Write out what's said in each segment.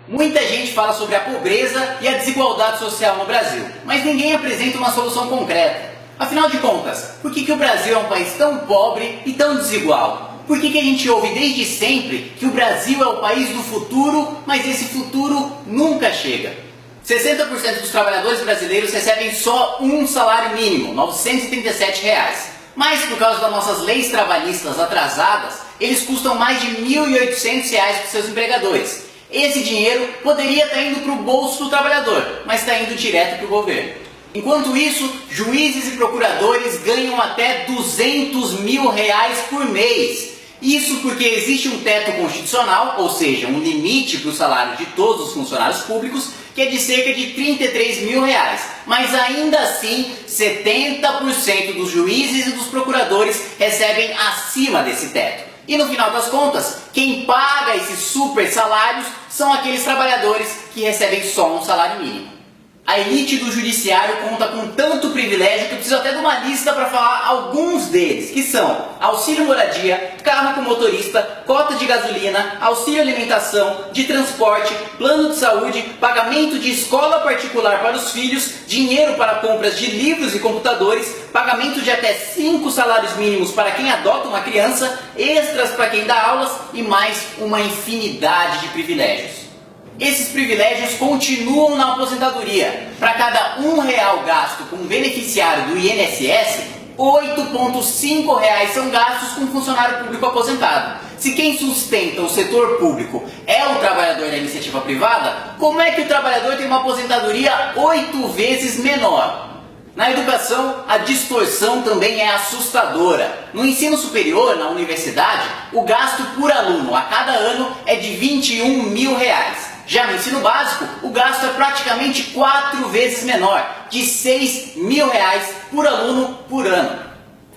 Muita gente fala sobre a pobreza e a desigualdade social no Brasil, mas ninguém apresenta uma solução concreta. Afinal de contas, por que o Brasil é um país tão pobre e tão desigual? Por que a gente ouve desde sempre que o Brasil é o país do futuro, mas esse futuro nunca chega? 60% dos trabalhadores brasileiros recebem só um salário mínimo, R$ 937. Mas por causa das nossas leis trabalhistas atrasadas, eles custam mais de R$ 1.800 para seus empregadores. Esse dinheiro poderia estar indo para o bolso do trabalhador, mas está indo direto para o governo. Enquanto isso, juízes e procuradores ganham até R$ 200 mil por mês. Isso porque existe um teto constitucional, ou seja, um limite para o salário de todos os funcionários públicos, que é de cerca de R$ 33 mil. Mas ainda assim, 70% dos juízes e dos procuradores recebem acima desse teto. E no final das contas, quem paga esses super salários são aqueles trabalhadores que recebem só um salário mínimo. A elite do judiciário conta com tanto privilégio que eu preciso até de uma lista para falar alguns deles, que são auxílio moradia, carro com motorista, cota de gasolina, auxílio alimentação, de transporte, plano de saúde, pagamento de escola particular para os filhos, dinheiro para compras de livros e computadores, pagamento de até 5 salários mínimos para quem adota uma criança, extras para quem dá aulas e mais uma infinidade de privilégios. Esses privilégios continuam na aposentadoria. Para cada R$ 1 gasto com um beneficiário do INSS, R$ 8,5 são gastos com um funcionário público aposentado. Se quem sustenta o setor público é o trabalhador da iniciativa privada, como é que o trabalhador tem uma aposentadoria 8 vezes menor? Na educação, a distorção também é assustadora. No ensino superior, na universidade, o gasto por aluno a cada ano é de R$ 21 mil. Já no ensino básico, o gasto é praticamente 4 vezes menor, de R$ 6 mil por aluno por ano.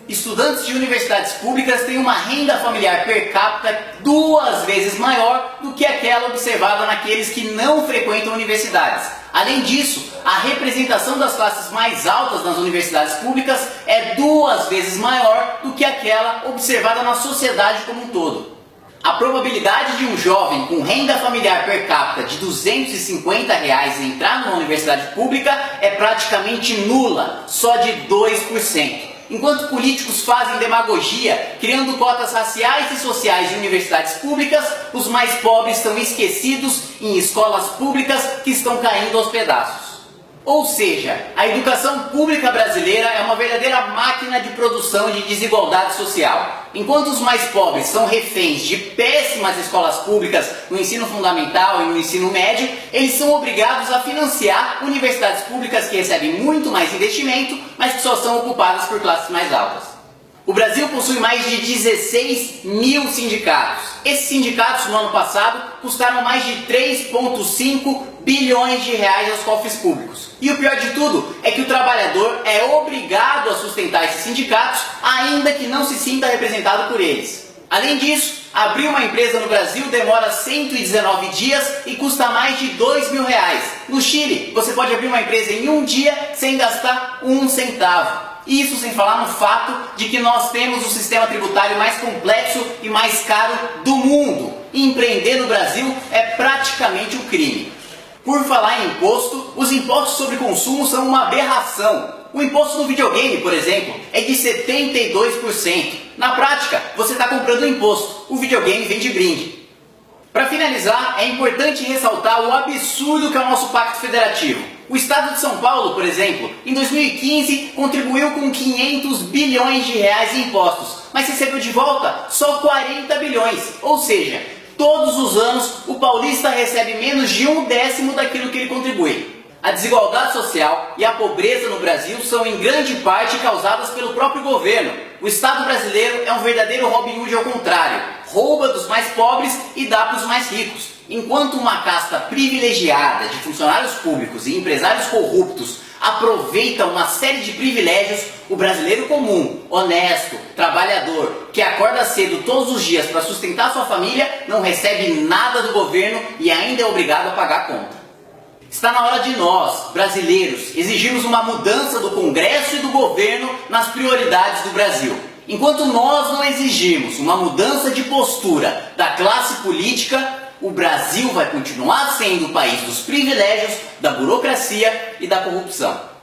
Estudantes de universidades públicas têm uma renda familiar per capita 2 vezes maior do que aquela observada naqueles que não frequentam universidades. Além disso, a representação das classes mais altas nas universidades públicas é 2 vezes maior do que aquela observada na sociedade como um todo. A probabilidade de um jovem com renda familiar per capita de R$ 250 entrar numa universidade pública é praticamente nula, só de 2%. Enquanto políticos fazem demagogia, criando cotas raciais e sociais em universidades públicas, os mais pobres estão esquecidos em escolas públicas que estão caindo aos pedaços. Ou seja, a educação pública brasileira é uma verdadeira máquina de produção de desigualdade social. Enquanto os mais pobres são reféns de péssimas escolas públicas no ensino fundamental e no ensino médio, eles são obrigados a financiar universidades públicas que recebem muito mais investimento, mas que só são ocupadas por classes mais altas. O Brasil possui mais de 16 mil sindicatos. Esses sindicatos, no ano passado, custaram mais de 3,5 bilhões de reais aos cofres públicos. E o pior de tudo é que o trabalhador é obrigado a sustentar esses sindicatos, ainda que não se sinta representado por eles. Além disso, abrir uma empresa no Brasil demora 119 dias e custa mais de 2 mil reais. No Chile, você pode abrir uma empresa em um dia sem gastar um centavo. Isso sem falar no fato de que nós temos o sistema tributário mais complexo e mais caro do mundo. E empreender no Brasil é praticamente um crime. Por falar em imposto, os impostos sobre consumo são uma aberração. O imposto no videogame, por exemplo, é de 72%. Na prática, você está comprando o imposto, o videogame vem de brinde. Para finalizar, é importante ressaltar o absurdo que é o nosso Pacto Federativo. O Estado de São Paulo, por exemplo, em 2015 contribuiu com 500 bilhões de reais em impostos, mas recebeu de volta só 40 bilhões, ou seja, todos os anos o paulista recebe menos de 1/10 daquilo que ele contribui. A desigualdade social e a pobreza no Brasil são em grande parte causadas pelo próprio governo. O Estado brasileiro é um verdadeiro Robin Hood ao contrário, rouba dos mais pobres e dá para os mais ricos. Enquanto uma casta privilegiada de funcionários públicos e empresários corruptos aproveita uma série de privilégios, o brasileiro comum, honesto, trabalhador, que acorda cedo todos os dias para sustentar sua família, não recebe nada do governo e ainda é obrigado a pagar a conta. Está na hora de nós, brasileiros, exigirmos uma mudança do Congresso e do governo nas prioridades do Brasil. Enquanto nós não exigirmos uma mudança de postura da classe política, o Brasil vai continuar sendo o país dos privilégios, da burocracia e da corrupção.